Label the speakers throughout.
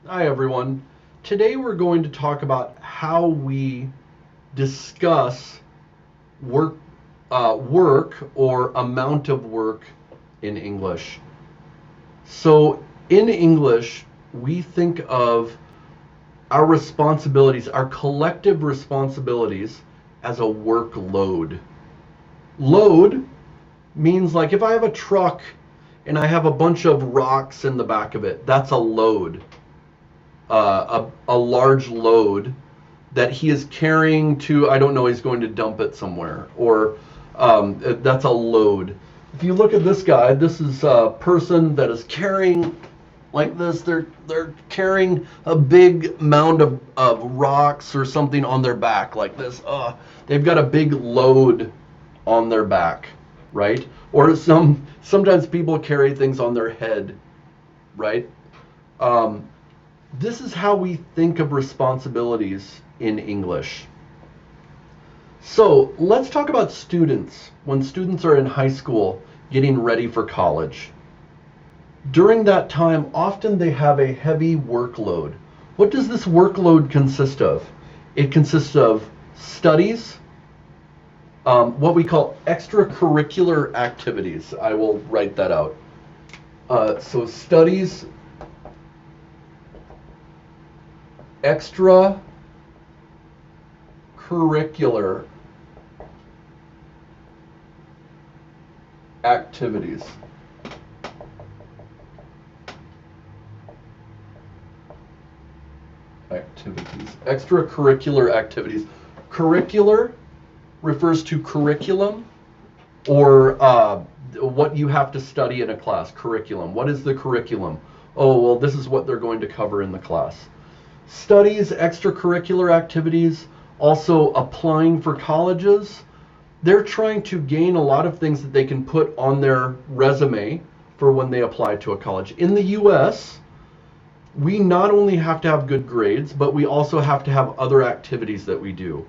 Speaker 1: Hi everyone. Today we're going to talk about how we discuss work, work or amount of work in English. So in English, we think of our responsibilities, our collective responsibilities, as a workload. Load means like if I have a truck and I have a bunch of rocks in the back of it, that's a load. A large load that he is carrying to, I don't know, he's going to dump it somewhere, or that's a load. If you look at this guy, this is a person that is carrying like this. They're carrying a big mound of rocks or something on their back like this. They've got a big load on their back, right? Or sometimes people carry things on their head, right? Um, this is how we think of responsibilities in English. So let's talk about students when students are in high school getting ready for college. During that time, often they have a heavy workload. What does this workload consist of? It consists of studies, what we call extracurricular activities. I will write that out. So studies, extracurricular activities. Extracurricular activities. Curricular refers to curriculum, or what you have to study in a class. Curriculum. What is the curriculum? Oh, well, this is what they're going to cover in the class. Studies, extracurricular activities, also applying for colleges. They're trying to gain a lot of things that they can put on their resume for when they apply to a college. In the US, we not only have to have good grades, but we also have to have other activities that we do.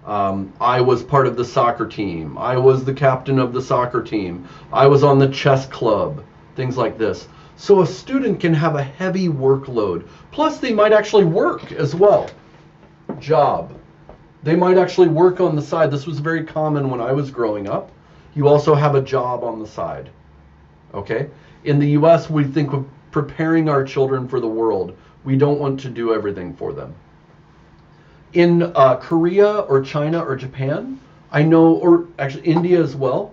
Speaker 1: I was part of the soccer team. I was the captain of the soccer team. I was on the chess club, things like this. So a student can have a heavy workload. Plus, they might actually work as well. Job. They might actually work on the side. This was very common when I was growing up. You also have a job on the side. Okay? In the US, we think of preparing our children for the world. We don't want to do everything for them. In Korea or China or Japan, I know, or actually India as well,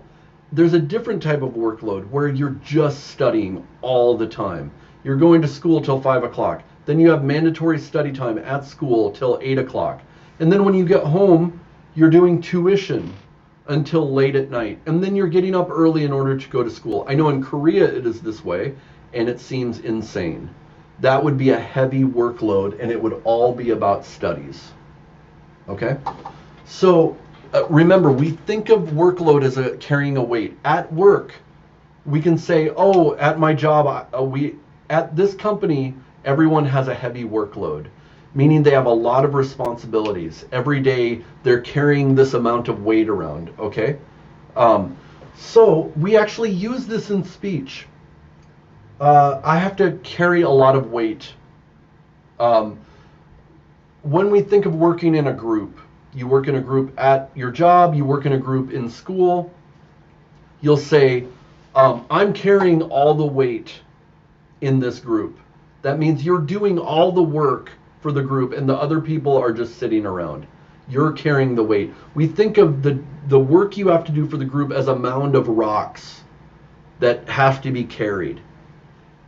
Speaker 1: there's a different type of workload where you're just studying all the time. You're going to school till 5 o'clock. Then you have mandatory study time at school till 8 o'clock. And then when you get home, you're doing tuition until late at night. And then you're getting up early in order to go to school. I know in Korea it is this way, and it seems insane. That would be a heavy workload, and it would all be about studies. Okay? So remember, we think of workload as carrying a weight. At work, we can say, oh, at my job, at this company, everyone has a heavy workload, meaning they have a lot of responsibilities. Every day, they're carrying this amount of weight around, okay? So we actually use this in speech. I have to carry a lot of weight. When we think of working in a group, you work in a group at your job, you work in a group in school, you'll say, I'm carrying all the weight in this group. That means you're doing all the work for the group and the other people are just sitting around. You're carrying the weight. We think of the work you have to do for the group as a mound of rocks that have to be carried.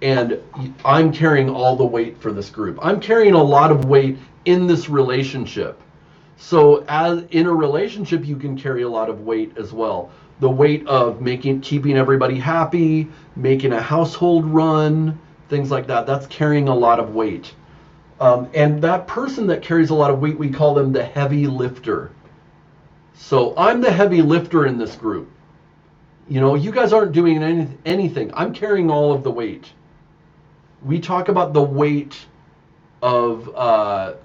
Speaker 1: And I'm carrying all the weight for this group. I'm carrying a lot of weight in this relationship. So as in a relationship, you can carry a lot of weight as well. The weight of keeping everybody happy, making a household run, things like that. That's carrying a lot of weight. And that person that carries a lot of weight, we call them the heavy lifter. So I'm the heavy lifter in this group. You know, you guys aren't doing anything. I'm carrying all of the weight. We talk about the weight of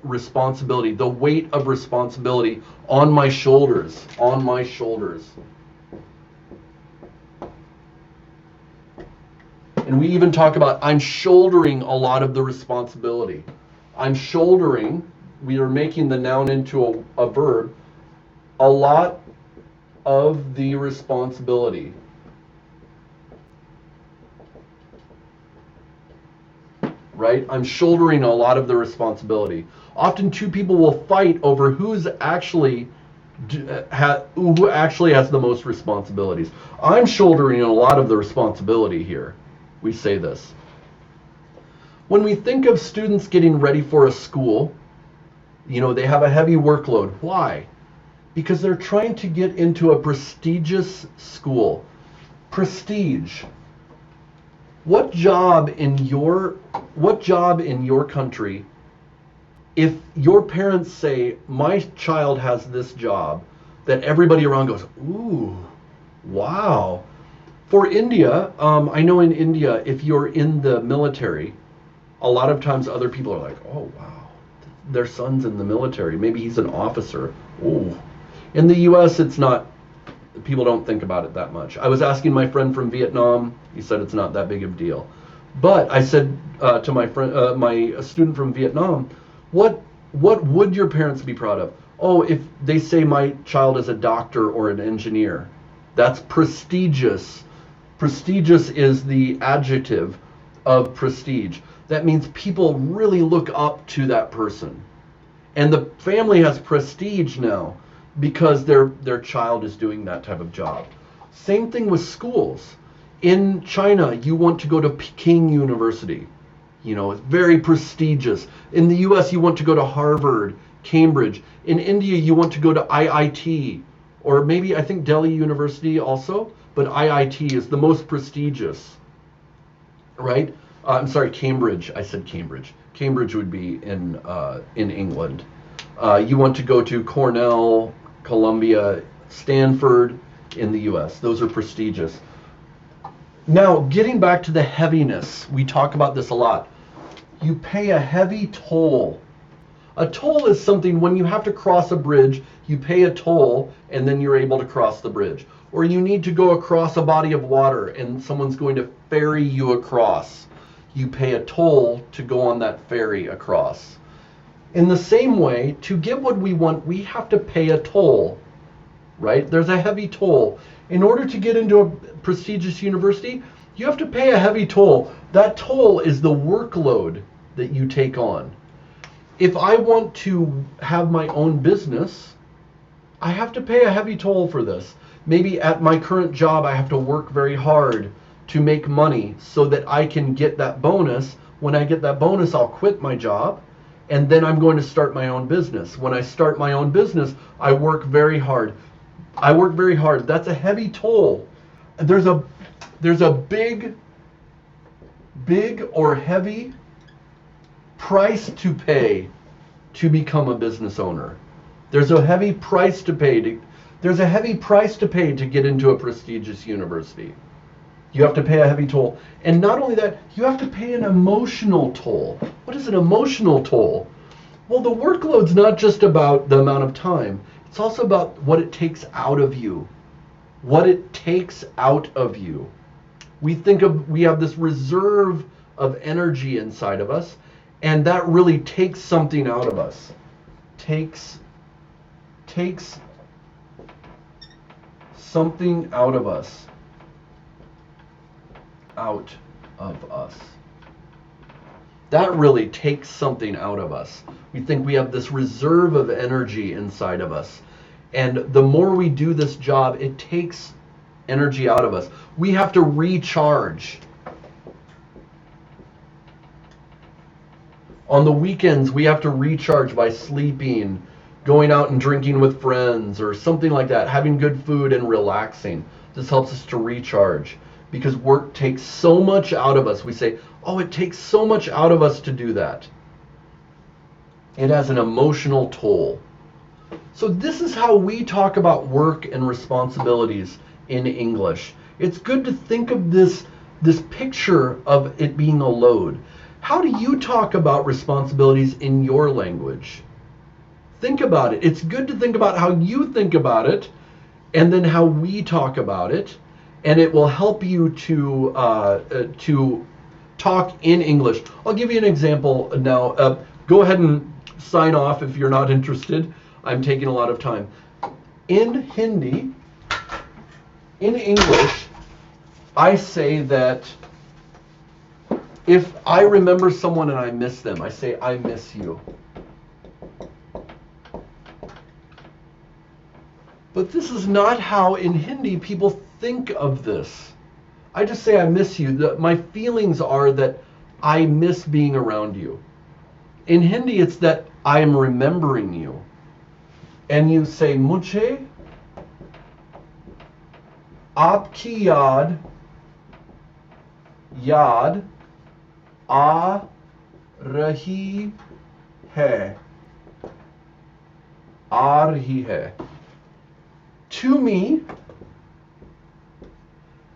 Speaker 1: responsibility, the weight of responsibility on my shoulders, on my shoulders. And we even talk about I'm shouldering a lot of the responsibility. I'm shouldering, we are making the noun into a verb, a lot of the responsibility. Right? I'm shouldering a lot of the responsibility. Often two people will fight over who actually has the most responsibilities. I'm shouldering a lot of the responsibility here. We say this. When we think of students getting ready for a school, they have a heavy workload. Why? Because they're trying to get into a prestigious school. Prestige. What job in your country, if your parents say, my child has this job, that everybody around goes, ooh, wow. For India, I know in India, if you're in the military, a lot of times other people are like, oh, wow, their son's in the military. Maybe he's an officer. Ooh. In the US, it's not, people don't think about it that much. I was asking my friend from Vietnam, he said it's not that big of a deal. But I said to my friend, my student from Vietnam, what would your parents be proud of? Oh, if they say my child is a doctor or an engineer. That's prestigious. Prestigious is the adjective of prestige. That means people really look up to that person. And the family has prestige now because their child is doing that type of job. Same thing with schools. In China, you want to go to Peking University. It's very prestigious. In the US, you want to go to Harvard, Cambridge. In India, you want to go to IIT, or maybe I think Delhi University also, but IIT is the most prestigious, right? I'm sorry, Cambridge. I said Cambridge. Cambridge would be in England. You want to go to Cornell, Columbia, Stanford in the US. Those are prestigious. Now, getting back to the heaviness, we talk about this a lot. You pay a heavy toll. A toll is something when you have to cross a bridge, you pay a toll and then you're able to cross the bridge. Or you need to go across a body of water and someone's going to ferry you across. You pay a toll to go on that ferry across. In the same way, to get what we want, we have to pay a toll, right? There's a heavy toll. In order to get into a prestigious university, you have to pay a heavy toll. That toll is the workload that you take on. If I want to have my own business, I have to pay a heavy toll for this. Maybe at my current job, I have to work very hard to make money so that I can get that bonus. When I get that bonus, I'll quit my job and then I'm going to start my own business. When I start my own business, I work very hard. That's a heavy toll. There's a big or heavy price to pay to become a business owner. There's a heavy price to pay to get into a prestigious university. You have to pay a heavy toll. And not only that, you have to pay an emotional toll. What is an emotional toll? Well, the workload's not just about the amount of time. It's also about what it takes out of you. What it takes out of you. We have this reserve of energy inside of us, and that really takes something out of us. Takes something out of us. Out of us. That really takes something out of us. We think we have this reserve of energy inside of us. And the more we do this job, it takes energy out of us. We have to recharge. On the weekends, we have to recharge by sleeping, going out and drinking with friends, or something like that, having good food and relaxing. This helps us to recharge because work takes so much out of us. We say, oh, it takes so much out of us to do that. It has an emotional toll. So this is how we talk about work and responsibilities in English. It's good to think of this picture of it being a load. How do you talk about responsibilities in your language? Think about it. It's good to think about how you think about it and then how we talk about it. And it will help you to talk in English. I'll give you an example now. go ahead and sign off if you're not interested. I'm taking a lot of time. In Hindi, in English, I say that if I remember someone and I miss them, I say, I miss you. But this is not how in Hindi people think of this. I just say I miss you. My feelings are that I miss being around you. In Hindi, it's that I am remembering you. And you say, Mujhe aapki yaad aa rahi hai. Aa rahi hai. To me,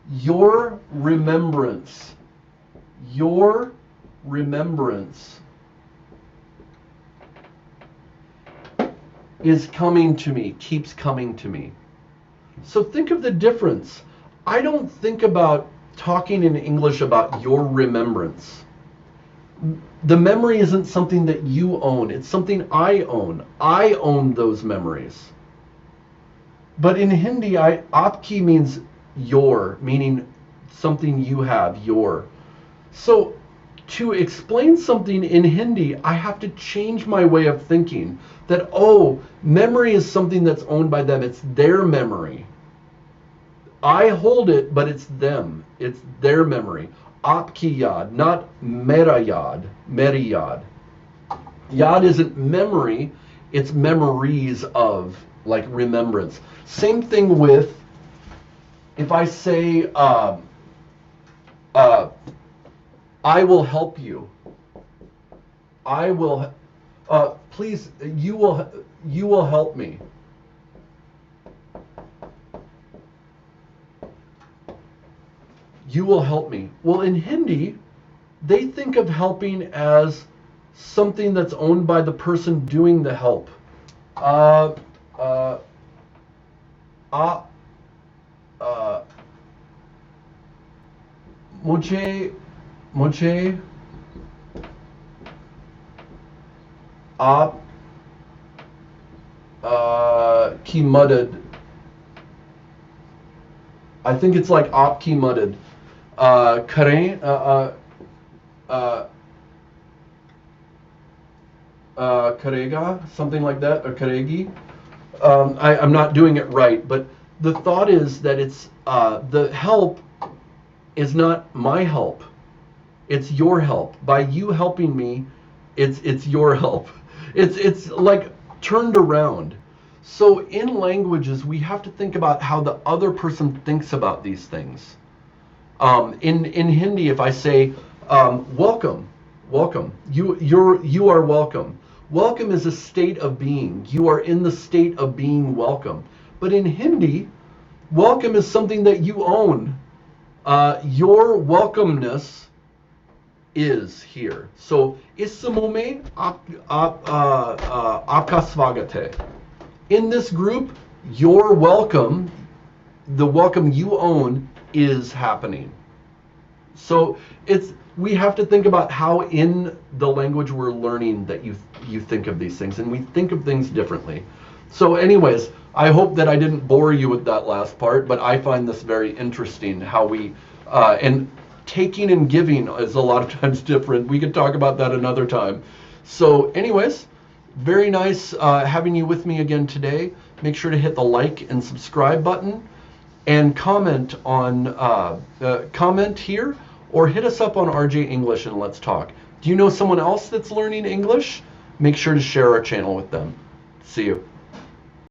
Speaker 1: your remembrance is coming to me, keeps coming to me. So think of the difference. I don't think about talking in English about your remembrance. The memory isn't something that you own. It's something I own. I own those memories. But in Hindi, aapki means your, meaning something you have, your. So to explain something in Hindi, I have to change my way of thinking that, oh, memory is something that's owned by them. It's their memory. I hold it, but it's them. It's their memory. Aapki yaad, not mera yaad, meri yaad. Yaad isn't memory, it's memories of, like remembrance. Same thing with, if I say, I will help you. I will, please, you will help me. You will help me. Well, in Hindi, they think of helping as something that's owned by the person doing the help. मुझे आप की मदद, I think it's like आप की मदद करें करेगा, something like that, or karegi. I'm not doing it right, but the thought is that it's the help is not my help. It's your help. By you helping me, it's your help. It's like turned around. So in languages, we have to think about how the other person thinks about these things. In Hindi, if I say welcome, you are welcome. Welcome is a state of being. You are in the state of being welcome. But in Hindi, welcome is something that you own. Your welcomeness is here. So, इस समूह में आपका स्वागत है. In this group, your welcome, the welcome you own, is happening. So we have to think about how in the language we're learning that you think of these things, and we think of things differently. So anyways, I hope that I didn't bore you with that last part, but I find this very interesting how we, and taking and giving is a lot of times different. We could talk about that another time. So anyways, very nice having you with me again today. Make sure to hit the like and subscribe button and comment on comment here, or hit us up on RJ English and let's talk. Do you know someone else that's learning English? Make sure to share our channel with them. See you.